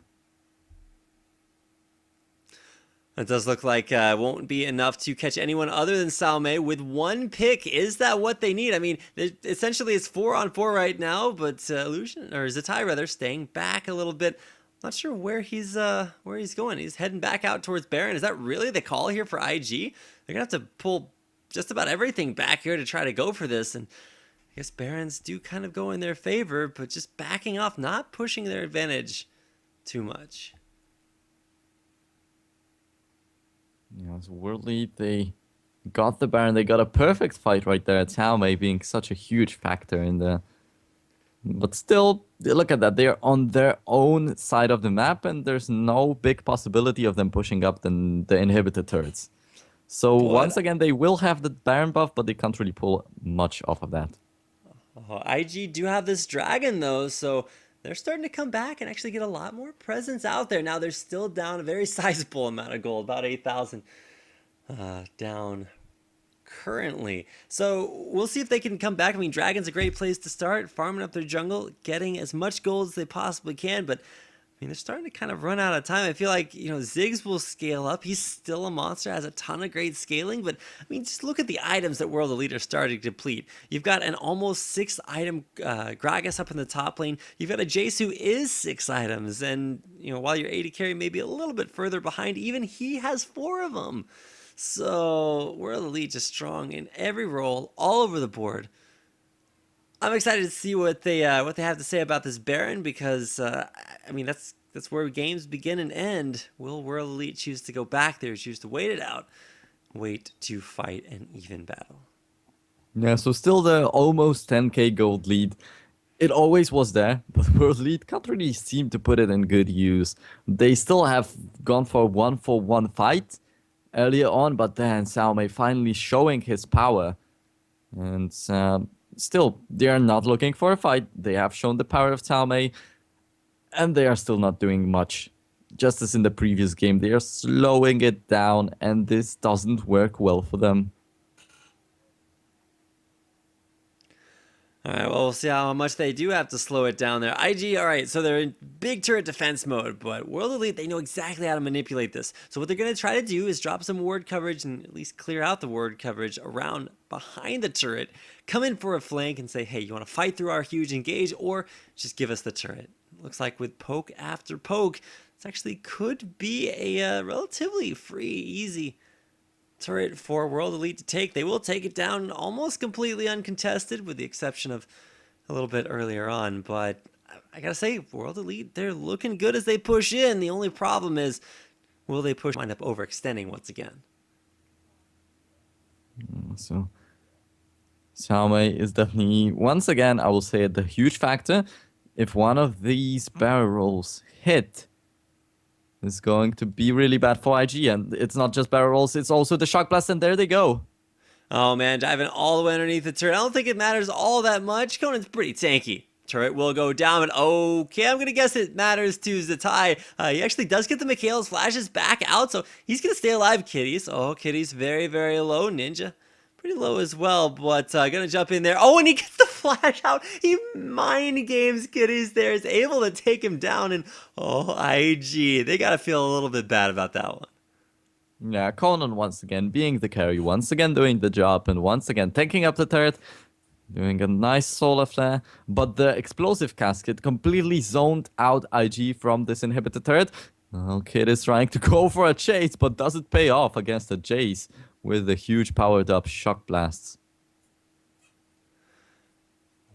It does look like won't be enough to catch anyone other than Salme with one pick. Is that what they need? I mean, essentially it's 4-on-4 right now, but Illusion, or Zatai rather, staying back a little bit. Not sure where he's going. He's heading back out towards Baron. Is that really the call here for IG? They're gonna have to pull just about everything back here to try to go for this, and I guess Barons do kind of go in their favor, but just backing off, not pushing their advantage too much. Yeah, so World Elite, they got the Baron. They got a perfect fight right there. Talmay being such a huge factor in the... But still, look at that. They're on their own side of the map, and there's no big possibility of them pushing up the inhibitor turrets. So once again, they will have the Baron buff, but they can't really pull much off of that. Oh, IG do have this dragon, though, so they're starting to come back and actually get a lot more presence out there. Now, they're still down a very sizable amount of gold, about 8,000 down currently. So we'll see if they can come back. I mean, Dragon's a great place to start, farming up their jungle, getting as much gold as they possibly can, but I mean, they're starting to kind of run out of time. I feel like, you know, Ziggs will scale up. He's still a monster, has a ton of great scaling, but I mean, just look at the items that World Elite are starting to deplete. You've got an almost 6-item Gragas up in the top lane. You've got a Jace who is 6 items, and, you know, while your AD carry may be a little bit further behind, even he has 4 of them. So World Elite just strong in every role, all over the board. I'm excited to see what they have to say about this Baron, because I mean, that's where games begin and end. Will World Elite choose to go back there, choose to wait it out, wait to fight an even battle? Yeah, so still the almost 10k gold lead. It always was there, but World Elite can't really seem to put it in good use. They still have gone for a 1-for-1 fight earlier on, but then Salme finally showing his power. And still, they are not looking for a fight. They have shown the power of Salme, and they are still not doing much. Just as in the previous game, they are slowing it down, and this doesn't work well for them. All right, well, we'll see how much they do have to slow it down there. IG, all right, so they're in big turret defense mode, but World Elite, they know exactly how to manipulate this. So what they're going to try to do is drop some ward coverage and at least clear out the ward coverage around behind the turret, come in for a flank and say, hey, you want to fight through our huge engage, or just give us the turret. Looks like with poke after poke, this actually could be a relatively free, easy turret for World Elite to take. They will take it down almost completely uncontested, with the exception of a little bit earlier on. But I gotta say, World Elite, they're looking good as they push in. The only problem is, will they wind up overextending once again? So Salme is definitely, once again, I will say, the huge factor. If one of these barrel rolls hit, is going to be really bad for IG, and it's not just barrel rolls, it's also the shock blast, and there they go. Oh man, diving all the way underneath the turret. I don't think it matters all that much. Conan's pretty tanky. Turret will go down, but okay, I'm gonna guess it matters to Zatai. He actually does get the Mikhail's flashes back out, so he's gonna stay alive, Kitties. Oh, Kitties very, very low. Ninja pretty low as well, but gonna jump in there. Oh, and he gets the flash out. He mind games Kitties there, is able to take him down, and oh, IG, they gotta feel a little bit bad about that one. Yeah, Conan once again being the carry, once again doing the job, and once again taking up the turret, doing a nice solar flare. But the explosive casket completely zoned out IG from this inhibitor turret. Oh, Kid is trying to go for a chase, but does it pay off against a Jace with the huge powered up shock blasts?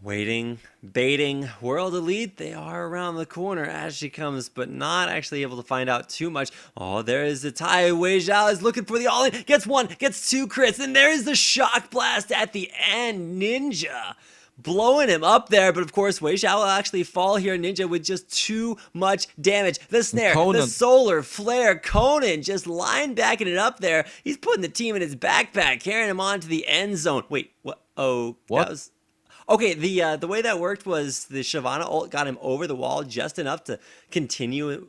Waiting, baiting, World Elite, they are around the corner as she comes, but not actually able to find out too much. Oh, there is the tie. Wei Zhao is looking for the all-in, gets one, gets two crits, and there is the shock blast at the end. Ninja blowing him up there, but of course Wei Zhao will actually fall here. Ninja with just too much damage. The snare, Conan. the solar flare, Conan just linebacking it up there. He's putting the team in his backpack, carrying him on to the end zone. Wait, what? Oh, What? that was... Okay, the way that worked was the Shyvana ult got him over the wall just enough to continue,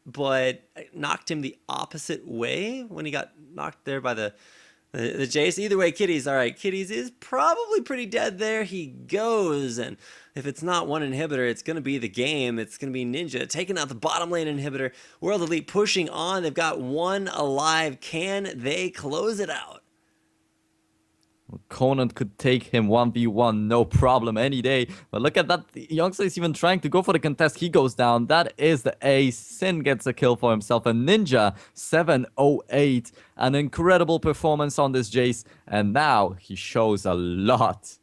but knocked him the opposite way when he got knocked there by the Jace. Either way, Kitties, all right, Kitties is probably pretty dead there. He goes, and if it's not one inhibitor, it's going to be the game. It's going to be Ninja taking out the bottom lane inhibitor. World Elite pushing on. They've got one alive. Can they close it out? Conan could take him 1v1, no problem, any day. But look at that. Youngster is even trying to go for the contest. He goes down. That is the ace. Sin gets a kill for himself. And Ninja, 708. An incredible performance on this Jace. And now he shows a lot.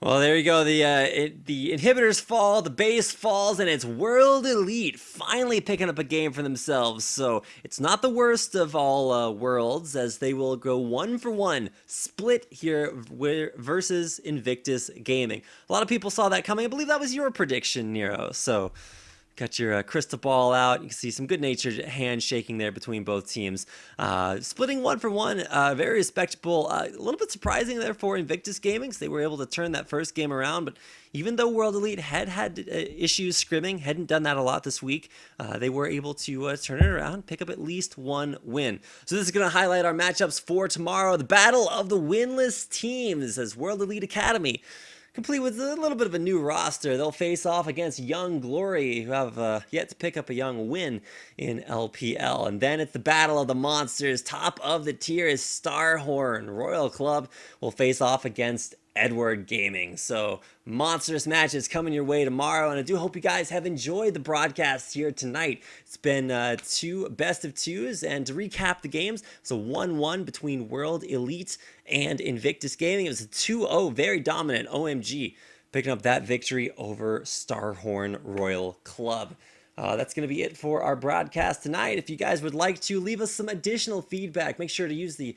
Well, there you go. The inhibitors fall, the base falls, and it's World Elite finally picking up a game for themselves. So it's not the worst of all worlds, as they will go 1-for-1 split here versus Invictus Gaming. A lot of people saw that coming. I believe that was your prediction, Nero. So got your crystal ball out. You can see some good-natured handshaking there between both teams. Splitting 1-for-1, very respectable. A little bit surprising there for Invictus Gaming, because they were able to turn that first game around. But even though World Elite had issues scrimming, hadn't done that a lot this week, they were able to turn it around, pick up at least one win. So this is going to highlight our matchups for tomorrow. The battle of the winless teams as World Elite Academy, complete with a little bit of a new roster. They'll face off against Young Glory, who have yet to pick up a young win in LPL. And then it's the Battle of the Monsters. Top of the tier is Starhorn. Royal Club will face off against Edward Gaming. So monstrous matches coming your way tomorrow, and I do hope you guys have enjoyed the broadcast here tonight. It's been two best of twos, and to recap the games, it's a 1-1 between World Elite and Invictus Gaming. It was a 2-0, very dominant OMG, picking up that victory over Starhorn Royal Club. That's going to be it for our broadcast tonight. If you guys would like to leave us some additional feedback, make sure to use the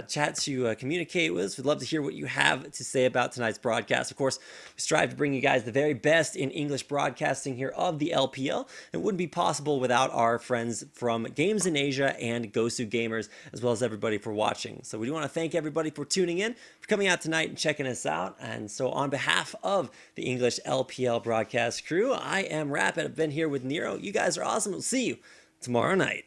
chat to communicate with us. We'd love to hear what you have to say about tonight's broadcast. Of course, we strive to bring you guys the very best in English broadcasting here of the LPL. It wouldn't be possible without our friends from Games in Asia and Gosu Gamers, as well as everybody for watching. So we do want to thank everybody for tuning in, for coming out tonight and checking us out. And so on behalf of the English LPL broadcast crew, I am Rapid. I've been here with Nero. You guys are awesome. We'll see you tomorrow night.